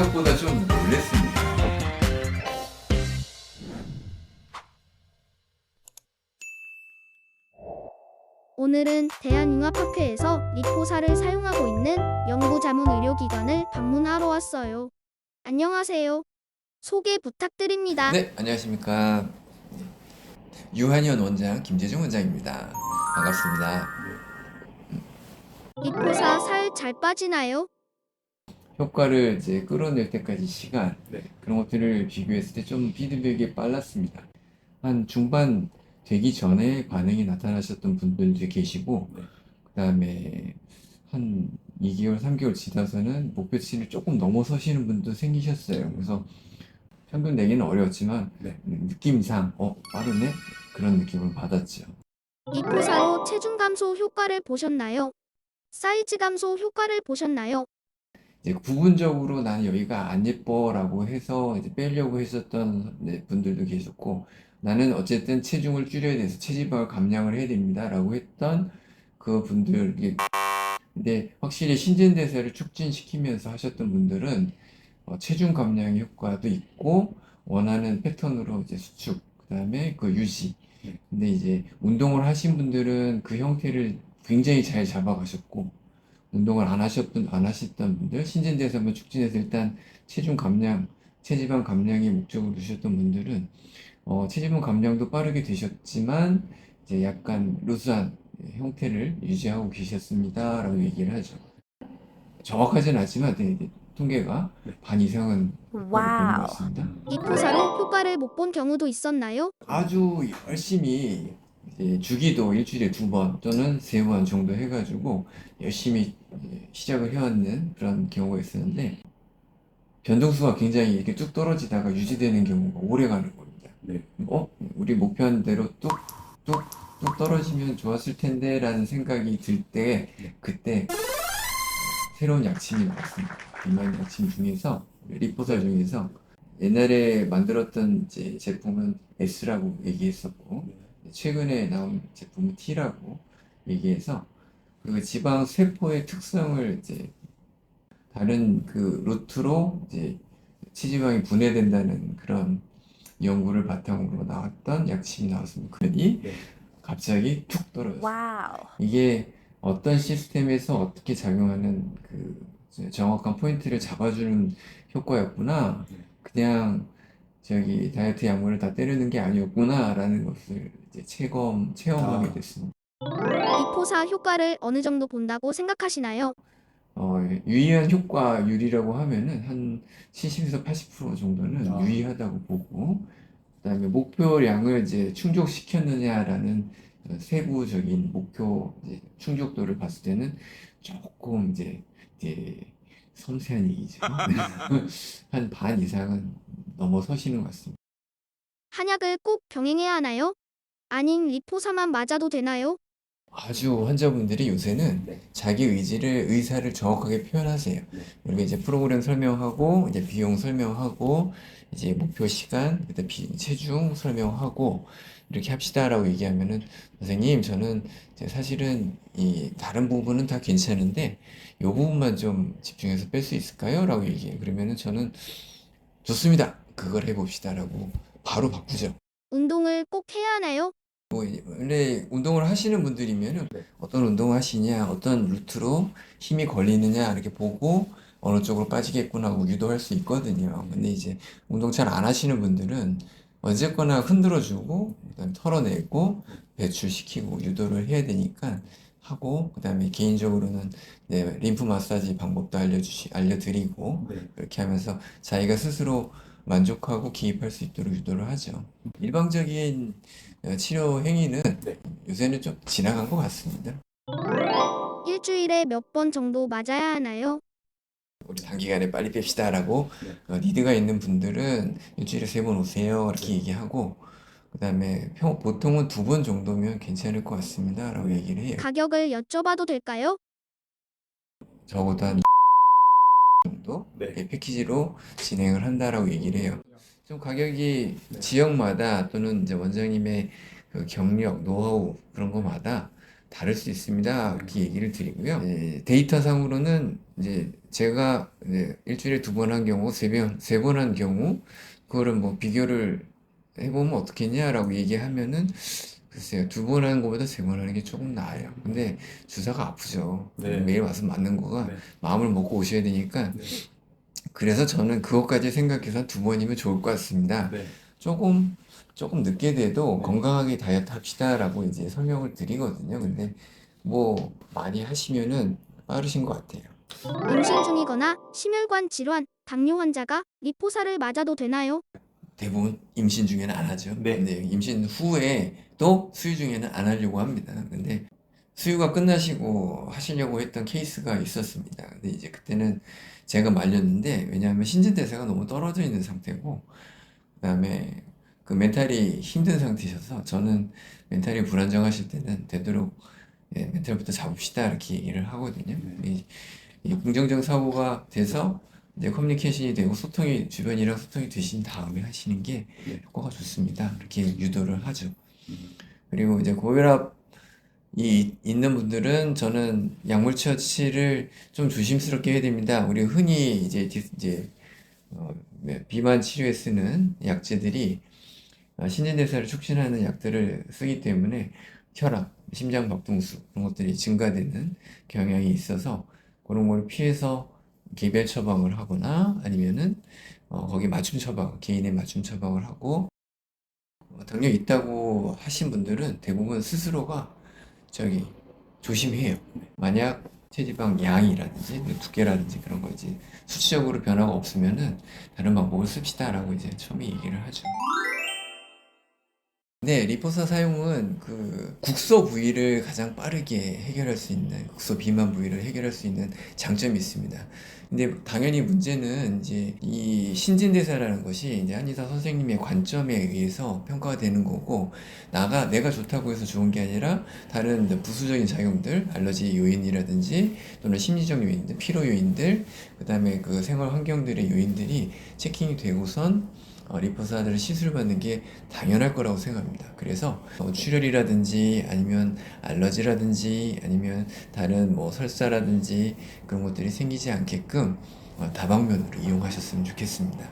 생각보다 좀 놀랬습니다. 오늘은 대한융합협회에서 리포사를 사용하고 있는 연구자문의료기관을 방문하러 왔어요. 안녕하세요. 소개 부탁드립니다. 네, 안녕하십니까. 유한현 원장, 김재중 원장입니다. 반갑습니다. 리포사 살 잘 빠지나요? 효과를 이제 끌어낼 때까지 시간, 그런 것들을 비교했을 때 좀 피드백이 빨랐습니다. 한 중반 되기 전에 반응이 나타나셨던 분들도 계시고, 그 다음에 한 2개월, 3개월 지나서는 목표치를 조금 넘어서시는 분도 생기셨어요. 그래서 평균 내기는 어려웠지만, 느낌상, 빠르네? 그런 느낌을 받았죠. 리포사로 체중 감소 효과를 보셨나요? 사이즈 감소 효과를 보셨나요? 이제 부분적으로 나는 여기가 안 예뻐라고 해서 이제 빼려고 했었던 분들도 계셨고, 나는 어쨌든 체중을 줄여야 돼서 체지방을 감량을 해야 됩니다라고 했던 그 분들이, 근데 확실히 신진대사를 촉진시키면서 하셨던 분들은 체중 감량 효과도 있고 원하는 패턴으로 이제 수축, 그다음에 그 유지. 근데 이제 운동을 하신 분들은 그 형태를 굉장히 잘 잡아가셨고, 운동을 안 하셨던 분들, 신진대사만 촉진해서 일단 체중 감량, 체지방 감량이 목적으로 두셨던 분들은 체지방 감량도 빠르게 되셨지만 이제 약간 루스한 형태를 유지하고 계셨습니다라고 얘기를 하죠. 정확하진 않지만 통계가 반 이상은 효과를 보는 것 같습니다. 리포사로 효과를 못 본 경우도 있었나요? 아주 열심히 이제 주기도 일주일에 2번 또는 3번 정도 해가지고 열심히 이제 시작을 해왔는 그런 경우가 있었는데, 변동수가 굉장히 이렇게 뚝 떨어지다가 유지되는 경우가 오래 가는 겁니다. 우리 목표한 대로 뚝 떨어지면 좋았을 텐데 라는 생각이 들 때, 그때 새로운 약침이 나왔습니다. 비만 약침 중에서, 리포설 중에서 옛날에 만들었던 이제 제품은 S라고 얘기했었고, 최근에 나온 제품은 T라고 얘기해서, 그 지방 세포의 특성을 이제 다른 그 루트로 이제 체지방이 분해된다는 그런 연구를 바탕으로 나왔던 약침이 나왔습니다. 그러니 갑자기 툭 떨어졌어요. 이게 어떤 시스템에서 어떻게 작용하는 그 정확한 포인트를 잡아주는 효과였구나. 그냥 저기 다이어트 약물을 다 때리는 게 아니었구나라는 것을 이제 체험하게 됐습니다. 리포사 효과를 어느 정도 본다고 생각하시나요? 유의한 효과율이라고 하면은 한 70에서 80% 정도는 유의하다고 보고, 그다음에 목표량을 이제 충족시켰느냐라는 세부적인 목표 이제 충족도를 봤을 때는 조금 이제 섬세한 얘기죠. 한 반 이상은 넘어서시는 것 같습니다. 한약을 꼭 병행해야 하나요? 아님 리포사만 맞아도 되나요? 아주 환자분들이 요새는 자기 의사를 정확하게 표현하세요. 그리고 이제 프로그램 설명하고, 이제 비용 설명하고, 이제 목표 시간, 그다음 체중 설명하고, 이렇게 합시다라고 얘기하면은, 선생님, 저는 이제 사실은 이 다른 부분은 다 괜찮은데, 요 부분만 좀 집중해서 뺄 수 있을까요? 라고 얘기해요. 그러면은 저는 좋습니다. 그걸 해봅시다라고 바로 바꾸죠. 운동을 꼭 해야 하나요? 원래 운동을 하시는 분들이면은 어떤 운동을 하시냐, 어떤 루트로 힘이 걸리느냐 이렇게 보고 어느 쪽으로 빠지겠구나 하고 유도할 수 있거든요. 근데 이제 운동 잘 안 하시는 분들은 어쨌거나 흔들어주고 그다음에 털어내고 배출시키고 유도를 해야 되니까 하고, 그다음에 개인적으로는 림프 마사지 방법도 알려드리고 그렇게 하면서 자기가 스스로 만족하고 기입할 수 있도록 유도를 하죠. 일방적인 치료 행위는 요새는 좀 지나간 것 같습니다. 일주일에 몇 번 정도 맞아야 하나요? 우리 단기간에 빨리 뺍시다라고 니드가 있는 분들은 일주일에 3번 오세요 이렇게 얘기하고, 그다음에 보통은 2번 정도면 괜찮을 것 같습니다 라고 얘기를 해요. 가격을 여쭤봐도 될까요? 적어도 한 정도 패키지로 진행을 한다라고 얘기를 해요. 좀 가격이 지역마다 또는 이제 원장님의 그 경력, 노하우 그런 거마다 다를 수 있습니다. 이렇게 얘기를 드리고요. 데이터상으로는 이제 제가 이제 일주일에 2번 한 경우, 3번 한 경우, 그거를 뭐 비교를 해보면 어떻겠냐라고 얘기하면은, 글쎄요, 2번 하는 것보다 3번 하는 게 조금 나아요. 근데 주사가 아프죠. 네. 매일 와서 맞는 거가 네. 마음을 먹고 오셔야 되니까. 네. 그래서 저는 그것까지 생각해서 2번이면 좋을 것 같습니다. 네. 조금 늦게 돼도 네. 건강하게 다이어트 합시다라고 이제 설명을 드리거든요. 근데 뭐 많이 하시면은 빠르신 것 같아요. 임신 중이거나 심혈관 질환, 당뇨 환자가 리포사를 맞아도 되나요? 대부분 임신 중에는 안 하죠. 네. 근데 임신 후에 또 수유 중에는 안 하려고 합니다. 근데 수유가 끝나시고 하시려고 했던 케이스가 있었습니다. 근데 이제 그때는 제가 말렸는데, 왜냐하면 신진대사가 너무 떨어져 있는 상태고, 그다음에 그 멘탈이 힘든 상태셔서, 저는 멘탈이 불안정하실 때는 되도록 멘탈부터 잡읍시다 이렇게 얘기를 하거든요. 이 긍정적 사고가 돼서 이제 커뮤니케이션이 되고 주변이랑 소통이 되신 다음에 하시는 게 네. 효과가 좋습니다. 이렇게 유도를 하죠. 그리고 이제 고혈압이 있는 분들은 저는 약물 처치를 좀 조심스럽게 해야 됩니다. 우리 흔히 이제 비만 치료에 쓰는 약제들이 신진대사를 촉진하는 약들을 쓰기 때문에 혈압, 심장박동수 그런 것들이 증가되는 경향이 있어서, 그런 걸 피해서 개별 처방을 하거나 아니면은 거기 맞춤 처방, 개인의 맞춤 처방을 하고, 당뇨 있다고 하신 분들은 대부분 스스로가 조심해요. 만약 체지방 양이라든지 두께라든지 그런 거 이제 수치적으로 변화가 없으면은 다른 방법을 씁시다라고 이제 처음에 얘기를 하죠. 네, 리포사 사용은 그 국소 부위를 가장 빠르게 해결할 수 있는, 국소 비만 부위를 해결할 수 있는 장점이 있습니다. 근데 당연히 문제는 이제 이 신진대사라는 것이 이제 한의사 선생님의 관점에 의해서 평가가 되는 거고, 내가 좋다고 해서 좋은 게 아니라 다른 이제 부수적인 작용들, 알러지 요인이라든지 또는 심리적 요인들, 피로 요인들, 그다음에 그 생활 환경들의 요인들이 체킹이 되고선 리포사를 시술받는 게 당연할 거라고 생각합니다. 그래서 출혈이라든지 아니면 알러지라든지 아니면 다른 뭐 설사라든지 그런 것들이 생기지 않게끔 다방면으로 이용하셨으면 좋겠습니다.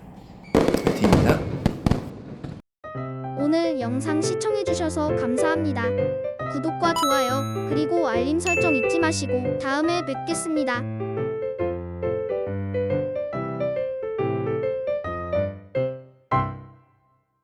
파이팅입니다. 오늘 영상 시청해주셔서 감사합니다. 구독과 좋아요, 그리고 알림 설정 잊지 마시고 다음에 뵙겠습니다.